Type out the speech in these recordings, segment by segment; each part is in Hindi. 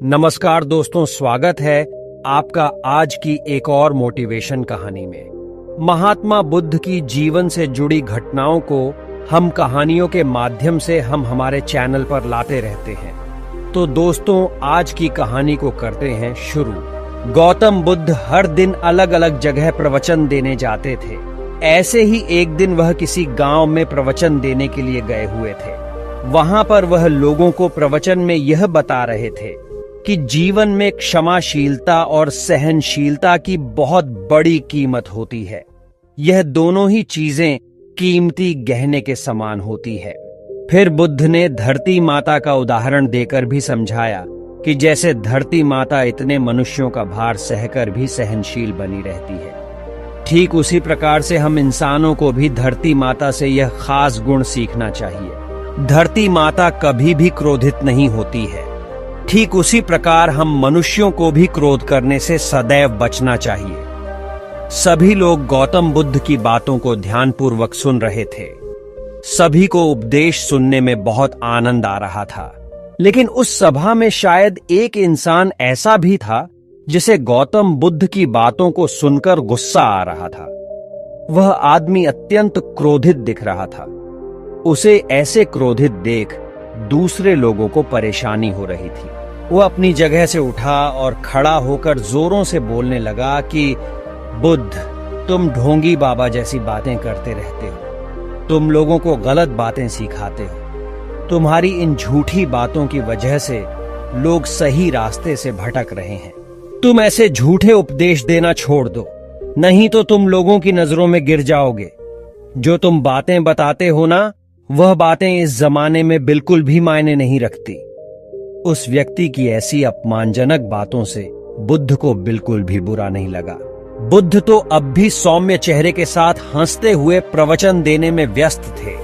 नमस्कार दोस्तों, स्वागत है आपका आज की एक और मोटिवेशन कहानी में। महात्मा बुद्ध की जीवन से जुड़ी घटनाओं को हम कहानियों के माध्यम से हम हमारे चैनल पर लाते रहते हैं। तो दोस्तों, आज की कहानी को करते हैं शुरू। गौतम बुद्ध हर दिन अलग अलग जगह प्रवचन देने जाते थे। ऐसे ही एक दिन वह किसी गांव में प्रवचन देने के लिए गए हुए थे। वहां पर वह लोगों को प्रवचन में यह बता रहे थे कि जीवन में क्षमाशीलता और सहनशीलता की बहुत बड़ी कीमत होती है। यह दोनों ही चीजें कीमती गहने के समान होती है। फिर बुद्ध ने धरती माता का उदाहरण देकर भी समझाया कि जैसे धरती माता इतने मनुष्यों का भार सहकर भी सहनशील बनी रहती है, ठीक उसी प्रकार से हम इंसानों को भी धरती माता से यह खास गुण सीखना चाहिए। धरती माता कभी भी क्रोधित नहीं होती है। ठीक उसी प्रकार हम मनुष्यों को भी क्रोध करने से सदैव बचना चाहिए। सभी लोग गौतम बुद्ध की बातों को ध्यानपूर्वक सुन रहे थे। सभी को उपदेश सुनने में बहुत आनंद आ रहा था। लेकिन उस सभा में शायद एक इंसान ऐसा भी था जिसे गौतम बुद्ध की बातों को सुनकर गुस्सा आ रहा था। वह आदमी अत्यंत क्रोधित दिख रहा था। उसे ऐसे क्रोधित देख दूसरे लोगों को परेशानी हो रही थी। वो अपनी जगह से उठा और खड़ा होकर जोरों से बोलने लगा कि बुद्ध, तुम ढोंगी बाबा जैसी बातें करते रहते हो। तुम लोगों को गलत बातें सिखाते हो। तुम्हारी इन झूठी बातों की वजह से लोग सही रास्ते से भटक रहे हैं। तुम ऐसे झूठे उपदेश देना छोड़ दो, नहीं तो तुम लोगों की नजरों में गिर जाओगे। जो तुम बातें बताते हो ना, वह बातें इस जमाने में बिल्कुल भी मायने नहीं रखती। उस व्यक्ति की ऐसी अपमानजनक बातों से बुद्ध को बिल्कुल भी बुरा नहीं लगा। बुद्ध तो अब भी सौम्य चेहरे के साथ हंसते हुए प्रवचन देने में व्यस्त थे।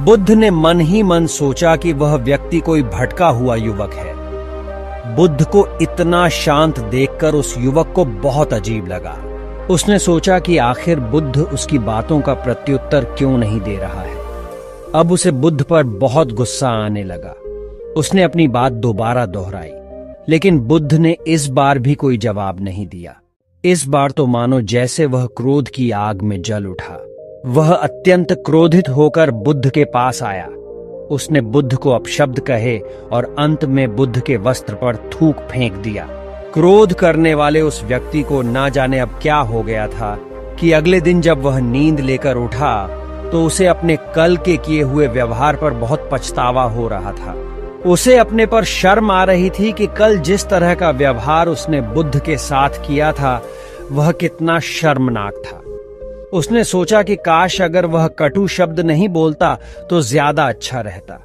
बुद्ध ने मन ही मन सोचा कि वह व्यक्ति कोई भटका हुआ युवक है। बुद्ध को इतना शांत देखकर उस युवक को बहुत अजीब लगा। उसने सोचा कि आखिर बुद्ध उसकी बातों का प्रत्युत्तर क्यों नहीं दे रहा है। अब उसे बुद्ध पर बहुत गुस्सा आने लगा। उसने अपनी बात दोबारा दोहराई, लेकिन बुद्ध ने इस बार भी कोई जवाब नहीं दिया। इस बार तो मानो जैसे वह क्रोध की आग में जल उठा। वह अत्यंत क्रोधित होकर बुद्ध के पास आया। उसने बुद्ध को अपशब्द कहे और अंत में बुद्ध के वस्त्र पर थूक फेंक दिया। क्रोध करने वाले उस व्यक्ति को ना जाने अब क्या हो गया था कि अगले दिन जब वह नींद लेकर उठा तो उसे अपने कल के किए हुए व्यवहार पर बहुत पछतावा हो रहा था। उसे अपने पर शर्म आ रही थी कि कल जिस तरह का व्यवहार उसने बुद्ध के साथ किया था वह कितना शर्मनाक था। उसने सोचा कि काश अगर वह कटु शब्द नहीं बोलता तो ज्यादा अच्छा रहता।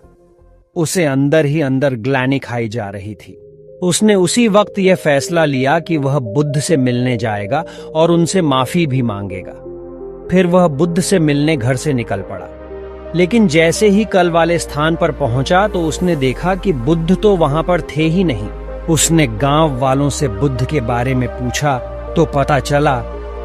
उसे अंदर ही अंदर ग्लानि खाई जा रही थी। उसने उसी वक्त यह फैसला लिया कि वह बुद्ध से मिलने जाएगा और उनसे माफी भी मांगेगा। फिर वह बुद्ध से मिलने घर से निकल पड़ा। लेकिन जैसे ही कल वाले स्थान पर पहुंचा तो उसने देखा कि बुद्ध तो वहां पर थे ही नहीं। उसने गांव वालों से बुद्ध के बारे में पूछा तो पता चला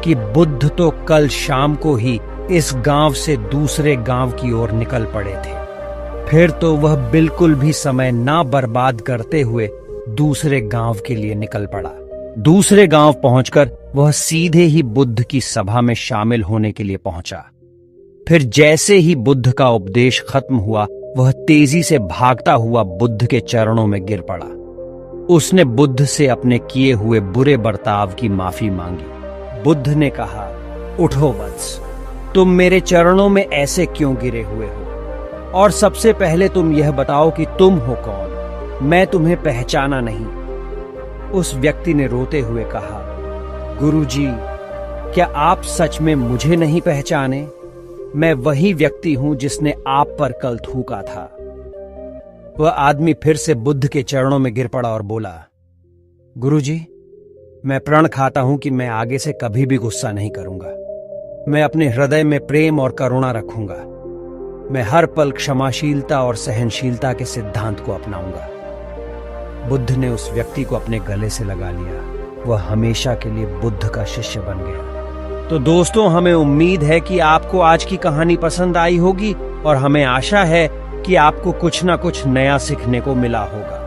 कि बुद्ध तो कल शाम को ही इस गांव से दूसरे गांव की ओर निकल पड़े थे। फिर तो वह बिल्कुल भी समय ना बर्बाद करते हुए दूसरे गांव के लिए निकल पड़ा। दूसरे गांव पहुंचकर वह सीधे ही बुद्ध की सभा में शामिल होने के लिए पहुंचा। फिर जैसे ही बुद्ध का उपदेश खत्म हुआ, वह तेजी से भागता हुआ बुद्ध के चरणों में गिर पड़ा। उसने बुद्ध से अपने किए हुए बुरे बर्ताव की माफी मांगी। बुद्ध ने कहा, उठो वत्स, तुम मेरे चरणों में ऐसे क्यों गिरे हुए हो? और सबसे पहले तुम यह बताओ कि तुम हो कौन? मैं तुम्हें पहचाना नहीं। उस व्यक्ति ने रोते हुए कहा, गुरुजी, क्या आप सच में मुझे नहीं पहचाने? मैं वही व्यक्ति हूं जिसने आप पर कल थूका था। वह आदमी फिर से बुद्ध के चरणों में गिर पड़ा और बोला, गुरुजी, मैं प्रण खाता हूं कि मैं आगे से कभी भी गुस्सा नहीं करूंगा। मैं अपने हृदय में प्रेम और करुणा रखूंगा। मैं हर पल क्षमाशीलता और सहनशीलता के सिद्धांत को अपनाऊंगा। बुद्ध ने उस व्यक्ति को अपने गले से लगा लिया। वह हमेशा के लिए बुद्ध का शिष्य बन गया। तो दोस्तों, हमें उम्मीद है कि आपको आज की कहानी पसंद आई होगी और हमें आशा है कि आपको कुछ ना कुछ नया सीखने को मिला होगा।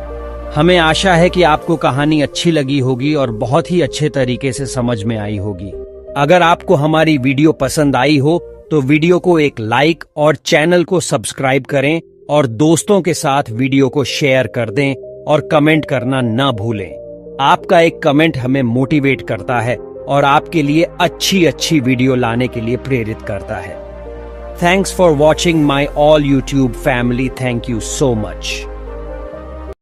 हमें आशा है कि आपको कहानी अच्छी लगी होगी और बहुत ही अच्छे तरीके से समझ में आई होगी। अगर आपको हमारी वीडियो पसंद आई हो तो वीडियो को एक लाइक और चैनल को सब्सक्राइब करें और दोस्तों के साथ वीडियो को शेयर कर दें और कमेंट करना ना भूलें। आपका एक कमेंट हमें मोटिवेट करता है और आपके लिए अच्छी वीडियो लाने के लिए प्रेरित करता है। Thanks for watching my all YouTube family. Thank you so much.